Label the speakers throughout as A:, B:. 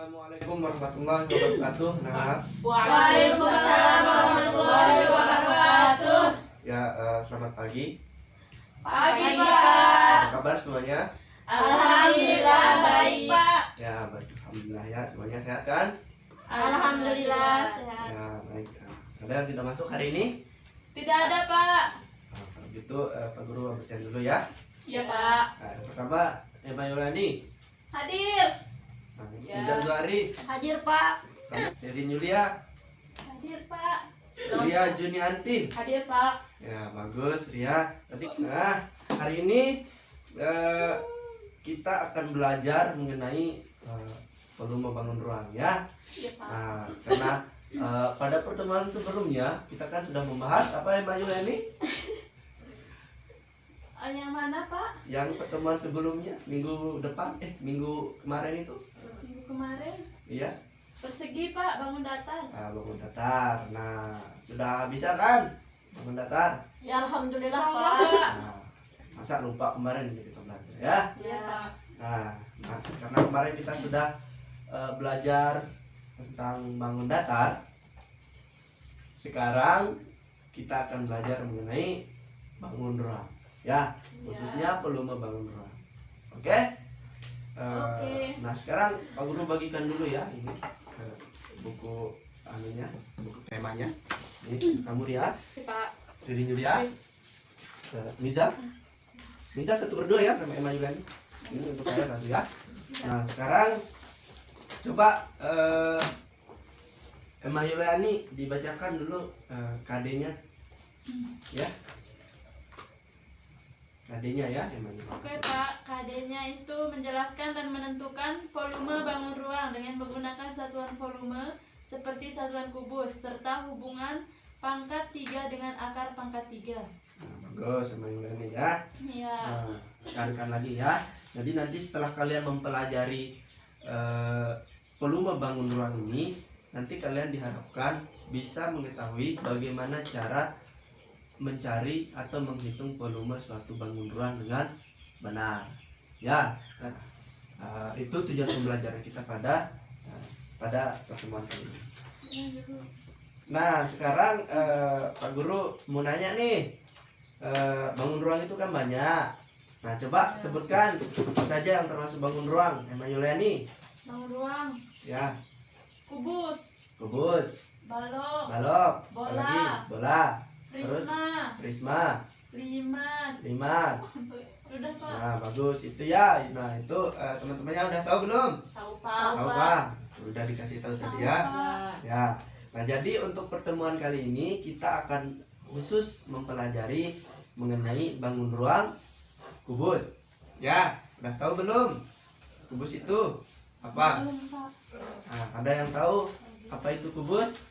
A: Assalamualaikum warahmatullahi wabarakatuh. Nah,
B: Waalaikumsalam warahmatullahi wabarakatuh.
A: ya selamat pagi.
B: Pagi,
A: Apa
B: Pak.
A: kabar semuanya?
B: Alhamdulillah baik, Pak.
A: Ya, baik. Alhamdulillah ya, semuanya sehat kan?
B: Alhamdulillah sehat.
A: Ya, baik. Ada yang tidak masuk hari ini?
B: Tidak ada, Pak.
A: Nah, kalau gitu Pak Guru absen dulu ya.
B: Ya, Pak.
A: Nah, yang pertama Emma Yulani,
B: Hadir. Ya.
A: Iza Zuhari,
B: Hadir, Pak.
A: Erin Yulia,
B: Hadir, Pak.
A: Ria Junianti.
B: Hadir, Pak.
A: Ya, bagus Ria. Nah, hari ini kita akan belajar mengenai volume bangun ruang ya.
B: Iya, Pak.
A: Nah, karena pada pertemuan sebelumnya kita kan sudah membahas apa yang Mbak Yulani?
B: Yang mana, Pak?
A: Yang pertemuan sebelumnya minggu kemarin itu?
B: Minggu kemarin.
A: Iya.
B: Persegi, Pak, bangun datar.
A: Bangun datar. Nah, sudah bisa kan bangun datar?
B: Ya, alhamdulillah,
C: Sama,
B: Pak.
A: Nah, masa lupa kemarin kita belajar ya?
B: Iya, Pak.
A: Nah, karena kemarin kita sudah belajar tentang bangun datar, sekarang kita akan belajar mengenai bangun ruang, ya, khususnya volume bangun ruang. Oke?
B: Oke.
A: Nah, sekarang Pak Guru bagikan dulu ya ini buku buku temanya. Ini kamu Ria,
B: Si, Pak.
A: Riri Julia, Miza satu berdua ya sama Emma juga nih. Ini untuk saya satu ya. Nah, sekarang coba Emma Yuliani dibacakan dulu KD-nya ya. KD-nya ya Emma Yuliani.
C: Oke, Pak, KD-nya itu menjelaskan dan menentukan volume bangun ruang dengan menggunakan satuan volume seperti satuan kubus serta hubungan pangkat 3 dengan akar pangkat 3.
A: Nah, bagus Emma Yuliani ya.
C: Iya.
A: Nah, tekankan lagi ya. Jadi nanti setelah kalian mempelajari volume bangun ruang ini, nanti kalian diharapkan bisa mengetahui bagaimana cara mencari atau menghitung volume suatu bangun ruang dengan benar. Ya, itu tujuan pembelajaran kita pada pertemuan kali ini. Nah, sekarang Pak Guru mau nanya nih, bangun ruang itu kan banyak. Nah, coba sebutkan apa saja yang termasuk bangun ruang, Emma Yuliani.
C: Bangun ruang,
A: Ya,
C: kubus,
A: balok,
C: bola,
A: apalagi bola, prisma, limas.
C: Sudah, Pak.
A: Nah, bagus itu ya. Nah, itu teman-temannya udah tahu belum?
B: Tahu, Pak.
A: Tahu Pak? Udah dikasih tahu tadi ya. Ya. Nah, jadi untuk pertemuan kali ini kita akan khusus mempelajari mengenai bangun ruang kubus. Ya, udah tahu belum? Kubus itu apa? Nah, ada yang tahu apa itu kubus?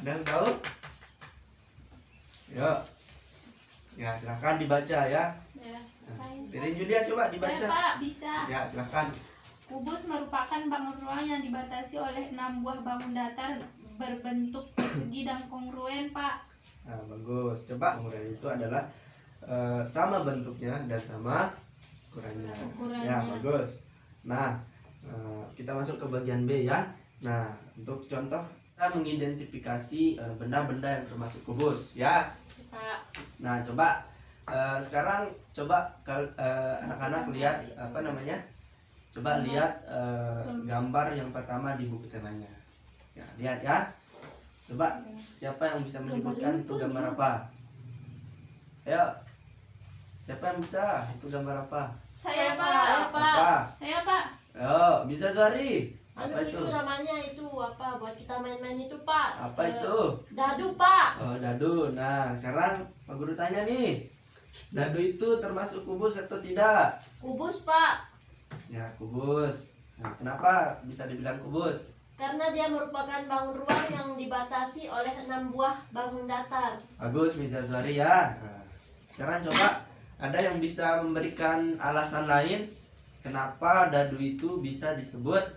A: Ada yang tahu? Yuk. Ya, silahkan dibaca ya.
C: Ya.
A: Dari Julia coba dibaca.
B: Saya, Pak, bisa.
A: Ya, silahkan.
B: Kubus merupakan bangun ruang yang dibatasi oleh 6 buah bangun datar berbentuk persegi dan kongruen, Pak.
A: Nah, bagus. Coba ukuran itu adalah sama bentuknya dan sama ukurannya.
B: Ukurannya.
A: Ya, bagus. Nah, kita masuk ke bagian B ya. Nah, untuk contoh kita mengidentifikasi benda-benda yang termasuk kubus ya.
B: Pak.
A: Nah, coba sekarang coba anak-anak lihat apa namanya? Coba lihat gambar yang pertama di buku temanya. Ya, lihat ya. Coba siapa yang bisa menyebutkan itu gambar apa? Ayo. Siapa yang bisa? Itu gambar apa?
C: Saya, Pak.
A: Apa?
B: Saya, Pak.
A: Ayo, bisa Zari. Apa
D: Aduh, itu
A: itu?
D: namanya itu apa buat kita main-main itu, Pak?
A: Apa itu?
D: Dadu, Pak.
A: Oh, dadu. Nah, sekarang Pak Guru tanya nih. Dadu itu termasuk kubus atau tidak?
D: Kubus, Pak.
A: Ya, kubus. Nah, kenapa bisa dibilang kubus?
D: Karena dia merupakan bangun ruang yang dibatasi oleh 6 buah bangun datar.
A: Bagus, bisa Zari ya. Nah, sekarang coba ada yang bisa memberikan alasan lain kenapa dadu itu bisa disebut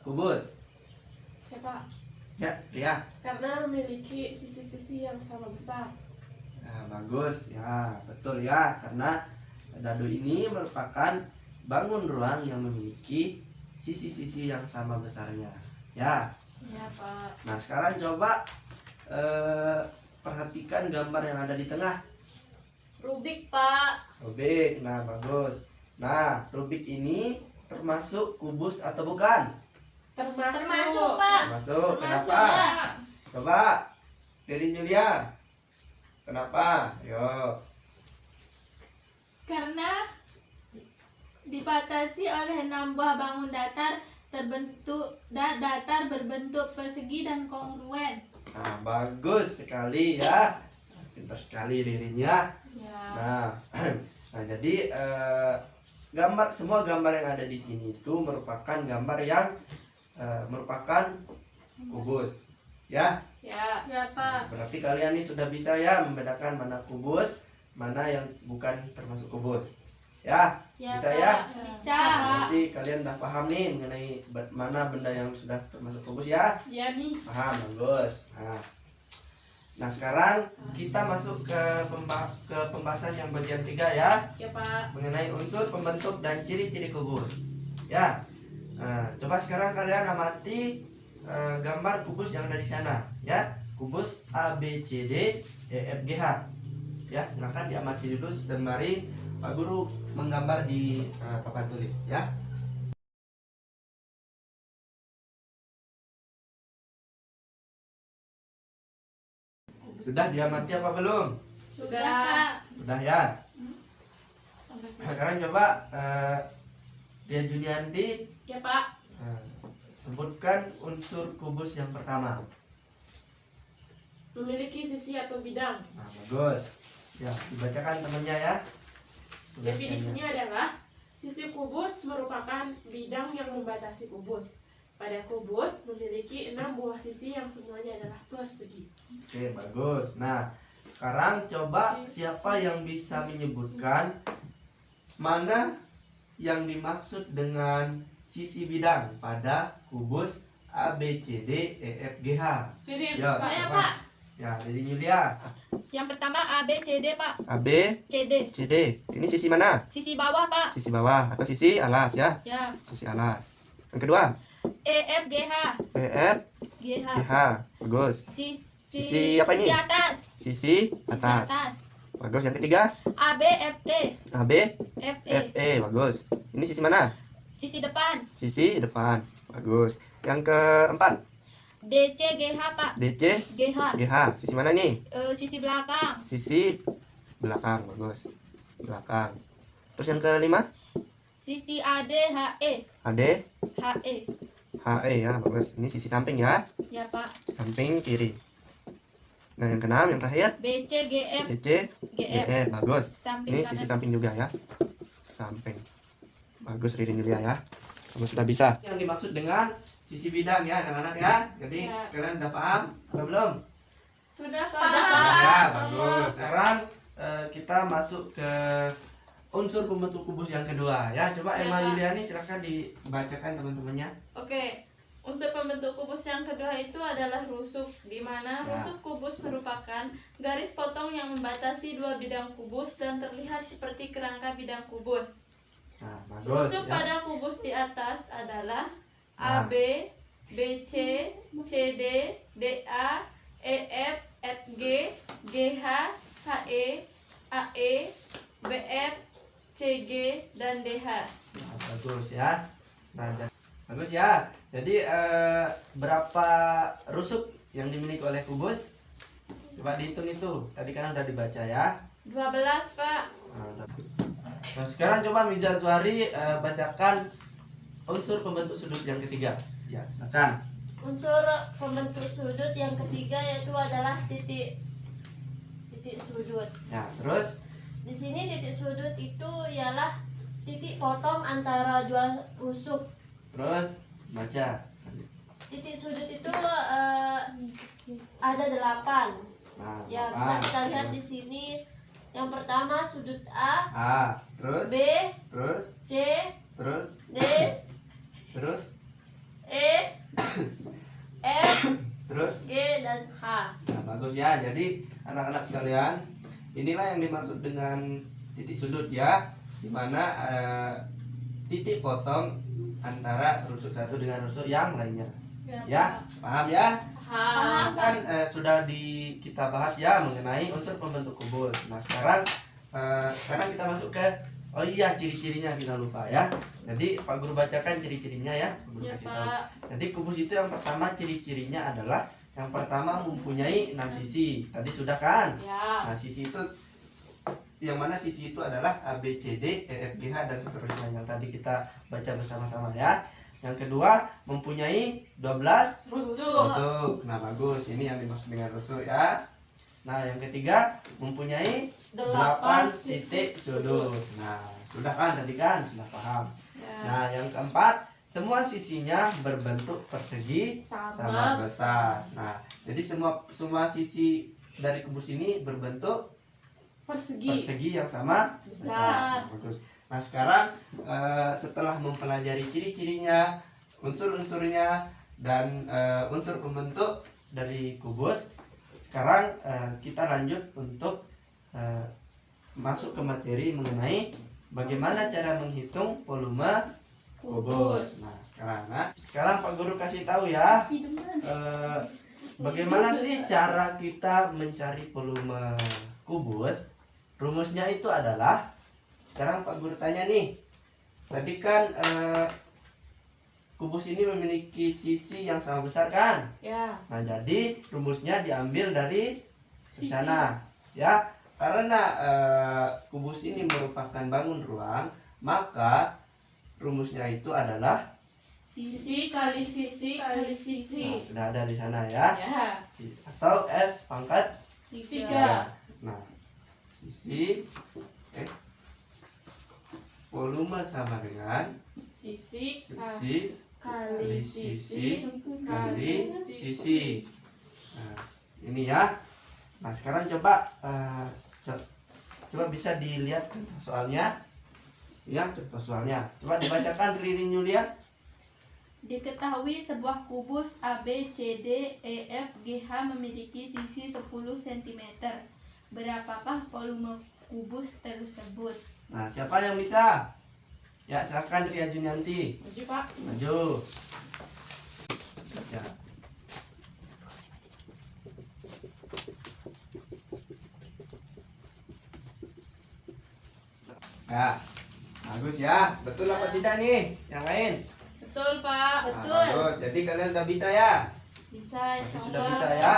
A: kubus?
C: Siapa?
A: Ya, Ria.
C: Karena memiliki sisi-sisi yang sama besar.
A: Nah, bagus ya, betul ya, karena dadu ini merupakan bangun ruang yang memiliki sisi-sisi yang sama besarnya. Ya.
C: Ya, Pak.
A: Nah, sekarang coba perhatikan gambar yang ada di tengah.
D: Rubik, Pak.
A: Rubik. Nah, bagus. Nah, Rubik ini termasuk kubus atau bukan?
B: Termasuk, Pak.
A: Termasuk.
C: Termasuk,
A: Kenapa?
C: Pak.
A: Coba dari Julia. Kenapa? Yo.
B: Karena dibatasi oleh 6 buah bangun datar datar berbentuk persegi dan kongruen.
A: Nah, bagus sekali ya. Pintar sekali Ririnnya.
C: Ya.
A: Nah, nah jadi semua gambar yang ada di sini itu merupakan gambar yang merupakan kubus. Ya.
B: Ya, Pak.
A: Berarti kalian ini sudah bisa ya membedakan mana kubus, mana yang bukan termasuk kubus. Ya,
B: Ya,
A: bisa
B: Pak.
A: ya.
B: Bisa.
A: Berarti kalian udah paham nih mengenai mana benda yang sudah termasuk kubus ya?
B: Ya nih.
A: Paham, bagus. Nah, sekarang kita masuk ke pembahasan yang bagian 3 ya,
B: Ya, Pak.
A: mengenai unsur pembentuk dan ciri-ciri kubus. Ya. Nah, coba sekarang kalian amati gambar kubus yang ada di sana, ya. Kubus A B C D E F G H. Ya, silakan diamati dulu sembari Pak Guru menggambar di papan tulis, ya. Sudah diamati apa belum?
B: Sudah, Pak.
A: Sudah ya. Sekarang coba Dia Junianti
B: Ya, Pak.
A: sebutkan unsur kubus yang pertama.
E: Memiliki sisi atau bidang.
A: Nah, bagus. Ya, dibacakan temannya ya. Tulisannya.
E: Definisinya adalah sisi kubus merupakan bidang yang membatasi kubus. Pada kubus memiliki 6 buah sisi yang semuanya adalah persegi.
A: Oke, bagus. Nah, sekarang coba siapa yang bisa menyebutkan mana yang dimaksud dengan sisi bidang pada kubus A B C D E F G H.
E: Ririn,
A: Ya,
B: Saya,
A: siapa?
B: Pak.
A: Ya, dari Yulia.
B: Yang pertama A, B, C, D, Pak.
A: A B
B: C, D.
A: C D. Ini sisi mana?
B: Sisi bawah, Pak.
A: Sisi bawah atau sisi alas ya?
B: Ya.
A: Sisi alas. Yang kedua,
B: E, F, G, H.
A: E F
B: G, H.
A: G H. Bagus.
B: Sisi
A: apa ini?
B: Sisi atas.
A: Sisi
B: Sisi
A: atas.
B: atas.
A: Bagus. Yang ketiga,
B: A, B, F, E.
A: A B
B: F, E.
A: F E. Bagus. Ini sisi mana?
B: Sisi depan.
A: Sisi depan. Bagus. Yang keempat,
B: D, C, G, H, Pak.
A: D C
B: G, H.
A: G H. Sisi mana nih?
B: Sisi belakang.
A: Sisi belakang. Bagus. Belakang. Terus yang kelima,
B: Sisi A, D, H, E.
A: A D
B: H, E.
A: H E ya. Bagus. Ini sisi samping ya.
B: Ya, Pak.
A: Samping kiri. Nah, yang keenam, yang terakhir,
B: B, C, G, F.
A: D C
B: G,
A: G
B: F.
A: E. Bagus.
B: Samping
A: Ini
B: kanan.
A: sisi samping juga ya. Samping. Bagus Ririn Julia ya. Kamu sudah bisa. Yang dimaksud dengan sisi bidang ya anak-anak ya. Jadi
E: Ya.
A: kalian udah paham atau belum?
B: Sudah, Pak.
A: Ya, bagus. Sekarang kita masuk ke unsur pembentuk kubus yang kedua ya. Coba
C: Ya,
A: Emma
C: Pak.
A: Yuliani silahkan dibacakan teman-temannya.
C: Oke, unsur pembentuk kubus yang kedua itu adalah rusuk, di mana
A: Ya.
C: rusuk kubus merupakan garis potong yang membatasi dua bidang kubus dan terlihat seperti kerangka bidang kubus.
A: Nah, bagus
C: Rusuk
A: ya.
C: pada kubus di atas adalah
A: Nah.
C: AB, BC, CD, DA, EF, FG, GH, HE, AE, BF, CG, dan DH.
A: Nah, bagus ya. Nah, bagus ya. Jadi berapa rusuk yang dimiliki oleh kubus? Coba dihitung itu. Tadi kan udah dibaca ya.
C: 12, Pak.
A: Nah, sekarang coba Miza Zuhari bacakan unsur pembentuk sudut yang ketiga. Ya, silakan.
D: Unsur pembentuk sudut yang ketiga yaitu adalah titik sudut.
A: Ya, terus
D: Di sini titik sudut itu ialah titik potong antara dua rusuk.
A: baca.
D: Titik sudut itu ada 8.
A: Nah,
D: Ya, bisa kita lihat di sini. Yang pertama sudut A,
A: A, terus
D: B,
A: terus
D: C,
A: terus
D: D,
A: terus
D: E, F,
A: terus.
D: G, dan H.
A: Nah, bagus ya. Jadi anak-anak sekalian, inilah yang dimaksud dengan titik sudut ya, dimana titik potong antara rusuk satu dengan rusuk yang lainnya.
B: Ya,
A: Ya,
B: Pak.
A: paham ya?
E: Paham.
A: Kan sudah kita bahas ya mengenai unsur pembentuk kubus. Nah sekarang kita masuk ke ciri-cirinya kita lupa ya. Jadi Pak Guru bacakan ciri-cirinya ya. Pak Guru
C: Ya
A: kasih tahu.
C: Pak.
A: Jadi kubus itu yang pertama ciri-cirinya adalah yang pertama mempunyai 6 sisi. Tadi sudah kan?
E: Ya.
A: Nah sisi itu yang mana sisi itu adalah A, B, C, D, E, F, G, H dan seterusnya yang tadi kita baca bersama-sama ya. Yang kedua mempunyai 12
E: Rusuk.
A: rusuk. Nah bagus, ini yang dimaksud dengan rusuk ya. Nah yang ketiga mempunyai 8 titik sudut. Nah sudah kan tadi kan sudah paham.
C: Ya.
A: Nah yang keempat semua sisinya berbentuk persegi sama besar. Nah jadi semua sisi dari kubus ini berbentuk persegi yang sama besar. Bagus. Nah sekarang setelah mempelajari ciri-cirinya, unsur-unsurnya dan unsur pembentuk dari kubus, sekarang kita lanjut untuk masuk ke materi mengenai bagaimana cara menghitung volume kubus. Nah sekarang Pak Guru kasih tahu ya, bagaimana sih cara kita mencari volume kubus. Rumusnya itu adalah, sekarang Pak Guru tanya nih, tadi kan kubus ini memiliki sisi yang sama besar kan?
E: Ya.
A: Nah jadi rumusnya diambil dari sana ya, karena kubus ini merupakan bangun ruang, maka rumusnya itu adalah
E: Sisi kali sisi kali sisi.
A: sudah ada di sana ya,
E: Ya.
A: atau S pangkat
E: 3.
A: Nah sisi volume sama dengan
E: Sisi
A: sisi
E: kali sisi
A: kali sisi. Nah, ini ya. Nah, sekarang coba bisa dilihat soalnya. Ya, contoh soalnya. Coba dibacakan Ririn Yulia.
B: Diketahui sebuah kubus AB, CD, E, F, G, H memiliki sisi 10 cm. Berapakah volume kubus tersebut?
A: Nah, siapa yang bisa? Ya, silakan Ria Junianti.
E: Maju Pak.
A: Maju. Ya. Ya, bagus ya. Betul apa tidak nih? Yang lain?
C: Betul Pak.
A: Nah, bagus. Jadi kalian udah bisa ya?
C: Bisa
A: Pasti
C: insya
A: sudah
C: Allah.
A: bisa ya.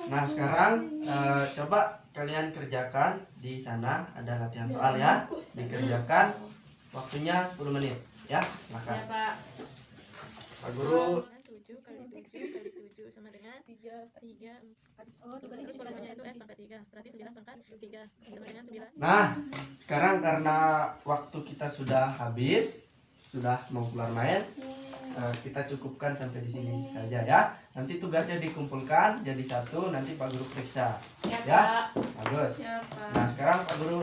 A: Nah, sekarang coba kalian kerjakan di sana, ada latihan soal ya. Dikerjakan, waktunya 10 menit ya.
C: Ya
A: Silakan.
C: Pak.
A: Pak Guru.
C: 7 kali 7 sama dengan 3. Terus volumenya itu S pangkat 3. Berarti 9 pangkat 3 sama dengan 9.
A: Nah, sekarang karena waktu kita sudah habis, sudah mau keluar main, kita cukupkan sampai di sini saja ya. Nanti tugasnya dikumpulkan jadi satu, nanti Pak Guru periksa.
E: Ya,
A: Ya,
E: Pak.
A: bagus.
C: Ya Pak.
A: Nah, sekarang Pak Guru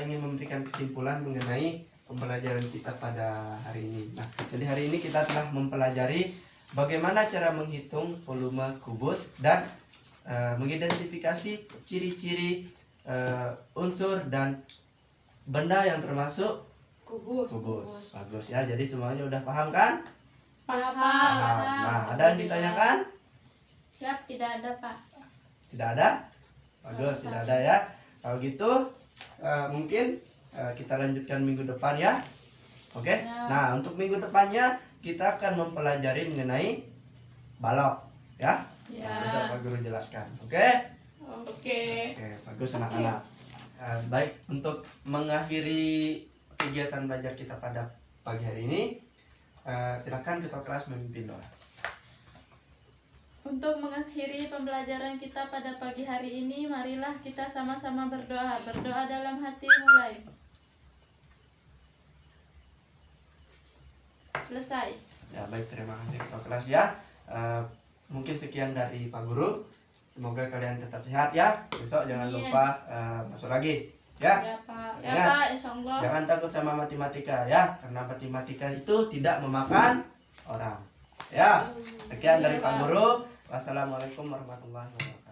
A: ingin memberikan kesimpulan mengenai pembelajaran kita pada hari ini. Nah, jadi hari ini kita telah mempelajari bagaimana cara menghitung volume kubus dan mengidentifikasi ciri-ciri unsur dan benda yang termasuk
E: Kubus.
A: kubus. Bagus ya. Jadi semuanya udah paham kan?
E: Paham.
A: Nah, ada yang ditanyakan?
B: Siap, tidak ada Pak.
A: Tidak ada? Bagus, tidak ada ya. Kalau gitu mungkin kita lanjutkan minggu depan ya. Oke.
B: Ya.
A: Nah, untuk minggu depannya kita akan mempelajari mengenai balok ya.
C: Ya.
A: Nah, bisa Pak Guru jelaskan. Oke?
E: Oke.
A: Oke, bagus anak-anak. Baik, untuk mengakhiri kegiatan belajar kita pada pagi hari ini, silakan ketua kelas memimpin doa.
C: Untuk mengakhiri pembelajaran kita pada pagi hari ini, marilah kita sama-sama berdoa. Berdoa dalam hati mulai. Selesai.
A: Ya baik, terima kasih ketua kelas ya. Mungkin sekian dari Pak Guru. Semoga kalian tetap sehat ya. Besok jangan
B: Amin.
A: lupa masuk lagi ya.
B: Ya Pak.
C: Ya
A: Ingat,
C: Pak, insya Allah.
A: jangan takut sama matematika ya, karena matematika itu tidak memakan orang. Ya, sekian dari Pak Guru. Wassalamualaikum warahmatullahi wabarakatuh.